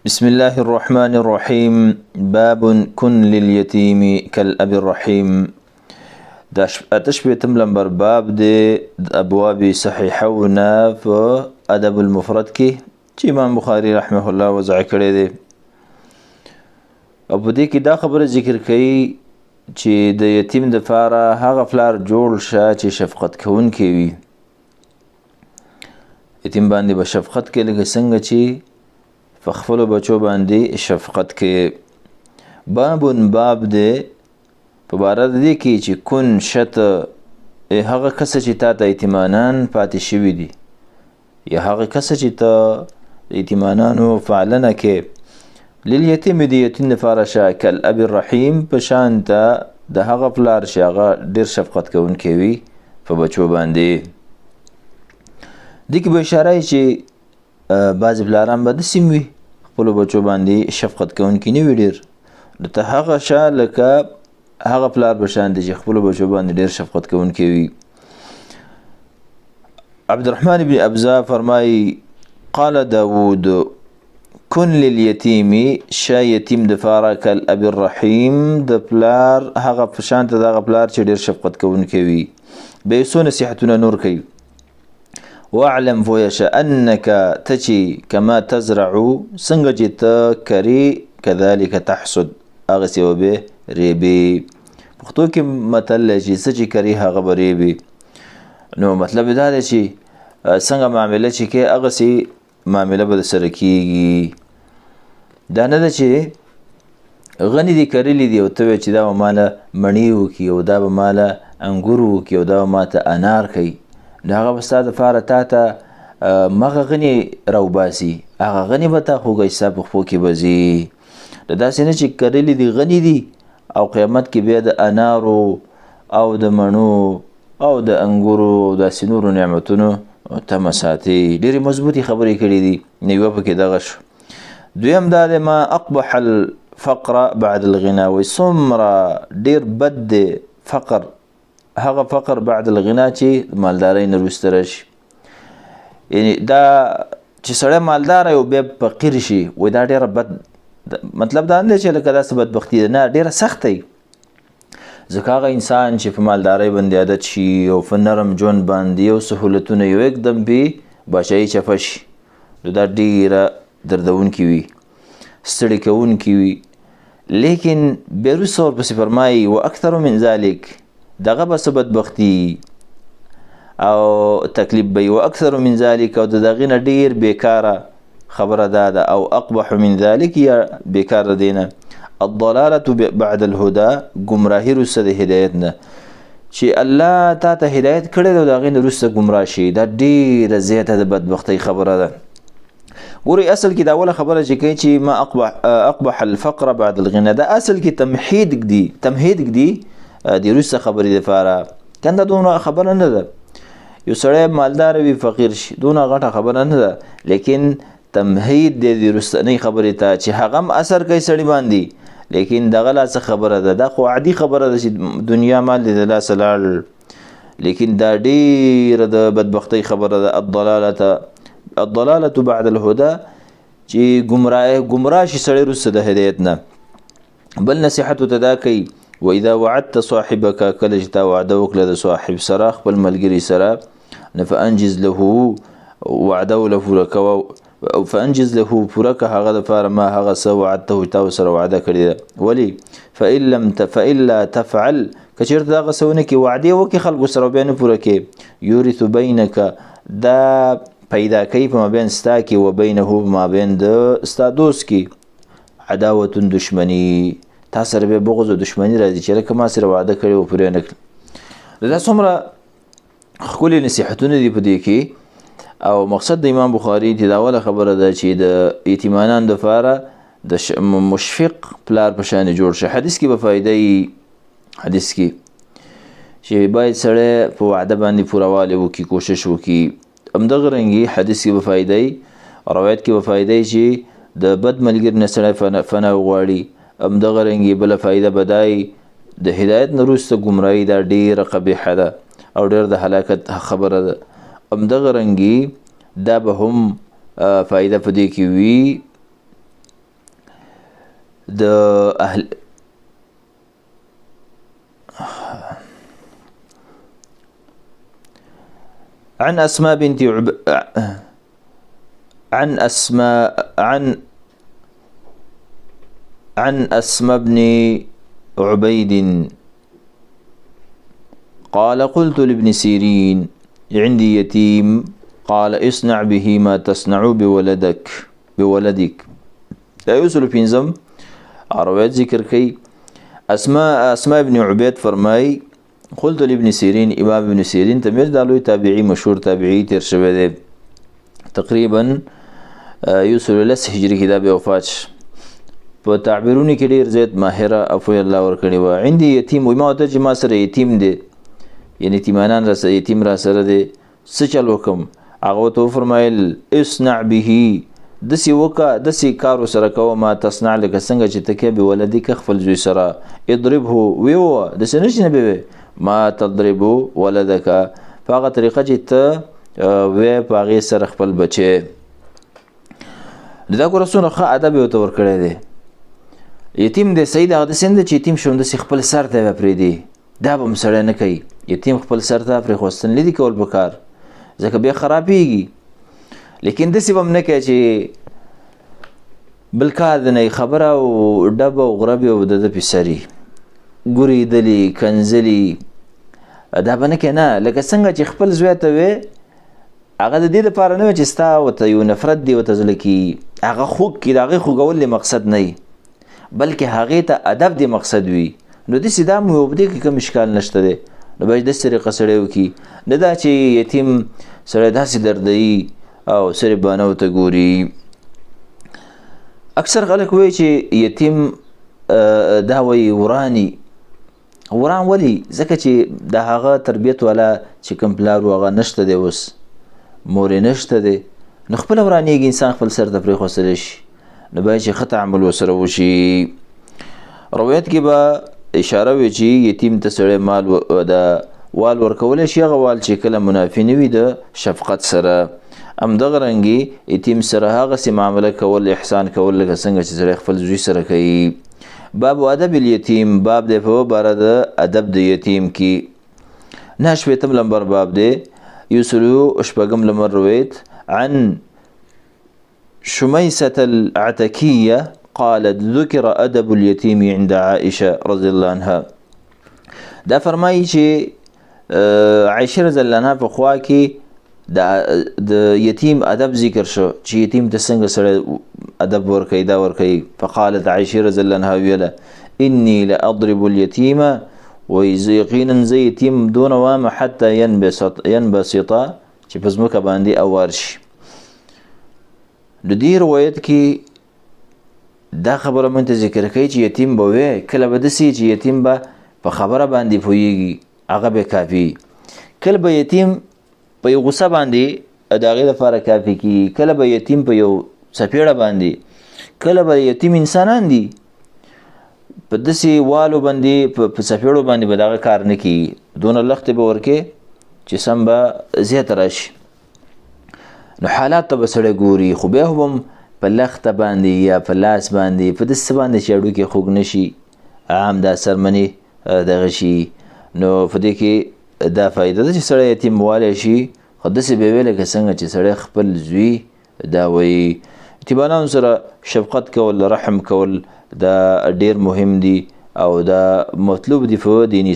بسم الله الرحمن الرحيم. باب كن لليتيم كالأب الرحيم. دا اتشبيتم لمبر باب دي ابواب صحيحونا في ادب المفرد كي چې امام بخاري رحمه الله وضع کړی دی. او په دې کې دا خبره ذکر کړي چې د یتیم د فاره هغه فلار جوړ شه چې شفقت کوونکی وي. یتیم باندې به شفقت کې لکه څنګه چې فخفل بچو باندې شفقت کې. باب دې په باره د دې کې چې کن شت هغه کس چې تا ته یتیمانان پاتې شوي دي یا هغه کس چې ته یتیمانانو فعلنه کې لیلیتیم د یتیم دپاره شه کالاب الرحیم په شان ته د هغه پلار چې هغه ډېر شفقت کوونکی وي په بچو باندې. دې کې به اشاره چې بعضې پلاران به داسې وي خپلو بچو باندې شفقت کوونکي نه وي ډېر، نو ته هغه شه لکه هغه پلار به شان دی چې خپلو بچو باندې ډېر شفقت کوونکی وي. عبدالرحمن بن ابزا فرمایي قال داود کن للیتیم شه یتیم دپاره کالاب الرحیم د پلار هغه په شان ته د هغه پلار چې ډېر شفقت کوونکی وي. به یې څو نصیحتونه نور کوي. واعلم فویشه انک تچی کما تزرع څنګه چې ته کري کذلک تحصد هغسې به به ریبې. پښتو کې متل دی چې څه چې کري هغه به ریبې. نو مطلب دا دی چې څنګه معامله چې کوې هغسې معامله به درسره کېږي. دا نه ده چې غني دي کرلي دي او ته وایې چې دا به ماله مڼې وکړي او دا به ماله انګور وکړي او دا به ماته انار کوي، نو هغه به ستا دپاره تا ته مغه غني راوباسي، هغه غني به تا خوږی ستا په خپو کې به ځي. نو داسې نه چې کرلي دي غني دي او قیامت کې بیا د انارو او د مڼو او د انګورو او داسې نورو نعمتونو تمه ساتي. ډېرې مضبوطې خبرې کړي دي، نو یوه پکې دغه شو. دویم دا دی ما اقبح الفقر بعد الغنا، وایي څومره ډېر بد دی فقر، هغه فقر بعد الغنا چې مالدارۍ نه وروسته راشي. یعنی دا چې سړی مالدار او بیا فقیر شي، وایي دا ډېره بد، مطلب دا نه دی چې لکه داسې بدبختي ده، نه ډېره سخته وي. ځکه هغه انسان چې په مالدارۍ باندې عادت شي او په نرم ژوند باندې او سهولتونه یو یکدم پې بادشاهي چپه شي، نو دا ډېره دردونکي وي، ستړي کوونکي وي. لیکن بیا وروسته ورپسې فرمایي و اکثر من ذلک، دغه به څه بدبختي او تکلیف به و اکثر من ذلک، او د دغې نه ډېر بېکاره خبره دا ده او اقبح من ذلک یا بېکاره دی نه الضلالة بعد الهدى، ګمراهي وروسته د هدایت نه، چې الله تا ته هدایت کړی دی او د هغې نه وروسته ګمراه شي، دا ډېره زیاته د بدبختۍ خبره ده. ګورئ اصل کې دا اوله خبره چې کوي چې ما اقبح الفقر بعد الغنى، دا اصل کې تمهید ږدي د وروسته خبرې دپاره. کنده دونه خبره نه ده، یو سړی مالدار وي فقیر شي، دونه غټه خبره نه ده، لیکن تمهید دی د وروستنۍ خبرې ته چې هغه هم اثر کوي سړي باندې، لیکن دغه لا څه خبره ده، دا خو عادي خبره ده چې دنیا مال دې د لاسه لاړ، لیکن دا ډېره د بدبختۍ خبره ده. الضلالة بعد الهدى، چې ګمراه شي سړی وروسته د هدایت نه. بل نصیحت ورته دا کوي واذا وعدت صاحبك، کله چې تا وعده وکړه د صاحب سره خپل ملګري سره، نو فانجز له وعده له پوره کوه، فانجز له پوره که هغه دپاره ما هغه څه وعدته تا ورسره وعده کړې ده. ولې فإلا تفعل، که چېرته دغه څه ونه کړې وعدې وکړې خلکو سره بیا نه پوره کړې، یورث بینک، دا پیدا کوي په مابین ستا کې و بینه په مابین د ستا دوست کې عداوة دشمني، تا سره بیا بغض و دشمني راځي چې لکه ما سره وعده کړې و پوره نه کړې. دا څومره ښکلي نصیحتونه دي په دې کې. او مقصد د امام بخاري چې دا اوله خبره ده چې د یتیمانان دپاره د مشفق پلار په شان جوړ شه. حدیث کې به فایده یي، حدیث کې چې باید سړی په وعده باندې پوروالې وکړي، کوشش وکړي. همدغه رنګې حدیث کې به فایده یي، روایت کې به فایده یي چې د بد ملګري نه سړی فنا وغواړي. همدغه رنګې بله فایده به دا یي د هدایت نه وروسته ګمراهي دا ډېره قبیحه ده او ډېر د هلاکت خبره ده. همدغه رنګې دا به هم فائدہ په دې کې وي د اهل عن اسماء بنت عن اسماء بن عبيد قال قلت لابن سيرين عندي يتيم قال اصنع به ما تصنع بولدك لا يوصل پینزم روایت ذکر کئی اسماء ابن عبید فرمای قلت لابن سیرین امام ابن سیرین تمیر دالوی تابعی مشهور تابعی تیر شوه ده تقریبا یوصل لس هجری کې دا به وفات په تعبیرونی کې ډیر زیات ماهره افو الله ورکړي و عندي یتیم و ما ته چې ما سره یتیم دی یعنی یتیمانان را سره یتیم را سره دی څه چل وکم هغه تو فرمایل اصنع به دسی وکا دسی کارو سره کوه ما تصنع لك څنګه چې تکې به ولدک خپل زوی سره اضربه ویو د سنش نه به ما تضرب ولدک فغه طریقه چې ته وې پاغه سره خپل بچي دا کو رسول خو ادب یو تور کړی دی یتیم د سید هغه سند چې یتیم شوند خپل سر ته پرې دی دا به مسړی نه کوي یتیم خپل سر ته پرې خوستن لیدي کول بکار ځکه به خرابېږي لیکن دسی بم نه کوي چې بلکا د نه خبره او ډبه او غربه او د پسری ګوري دلی کنزلی دا به نه کنه لکه څنګه چې خپل زوی ته وي هغه د دې لپاره نه چې ستا وته یو نفرت دی وته ځلکی هغه خوږ کې دغه خوګول مقصد نه بلکې هغه ته ادب دی مقصد وي نو د سیدا مو وبدي کې کوم اشکال نشته دی نو به د طریقه سره وکي نه دا چې یتیم سره داسې دردي او سره بانو ته ګوري اکثر خلک وایي چې یتیم دا وایي وران ولی ځکه چې د هغه تربیت ولا چې کوم پلار هغه نشته دی اوس مور نشته دی نو خپل ورانیږي انسان خپل سر د پرې خوسل شي نو به چې خطا عمل وسره وشي روایت کې به اشاره وی چې یتیم ته سره مال د وال ورکول شي غوال چې کله منافی نه وي د شفقت سره ام دغه رنګي یتیم سره هغه سي معامله کول احسان کول لکه څنګه چې سره خپل زوی سره کوي باب ادب الیتیم باب د په بار د ادب د یتیم کې نشویتم لمبر باب دی یوسلو اشبغم لمر روایت عن شميسة العتكية قالت ذكر أدب اليتيم عند عائشة رضي الله عنها دا فرمایي چې عائشة رضي الله عنها په خوا کې د یتیم ادب ذکر شو چې یتیم د څنګه سره ادب ورکوي دا ورکوي فقالت عائشة رضي الله عنها ویله اني لاضرب اليتيم ويقينا زي يتيم دون وام حتى ينبسط چې په ځمکه باندې اوار شي د دې روایت کې دا خبره مونږ ذکر کوي چې یتیم به وي کله به دسي چې یتیم به په خبره باندې پويږي هغه به کافي کله به یتیم په یو غصه باندې اداغه لپاره کافي کی کله به یتیم په یو سپیړه باندې کله به یتیم انسانان دي په دسي والو باندې په سپیړو باندې به دغه کار نه کی دون لخت به ورکه چې سم به زیات راشي نو حالات ته بسړه ګوري خو به هم په لخت باندې یا په لاس باندې په دس باندې چړو کې خوګ نشي عام دا سرمنی دغه شي نو فدې کې دا فائدہ ده چې سړی یتیم والی شي خو داسې به ویل لکه څنګه چې سړی خپل زوی دا وایي یتیمانو سره شفقت کول رحم کول دا ډیر مهم دي او دا مطلوب دي په دین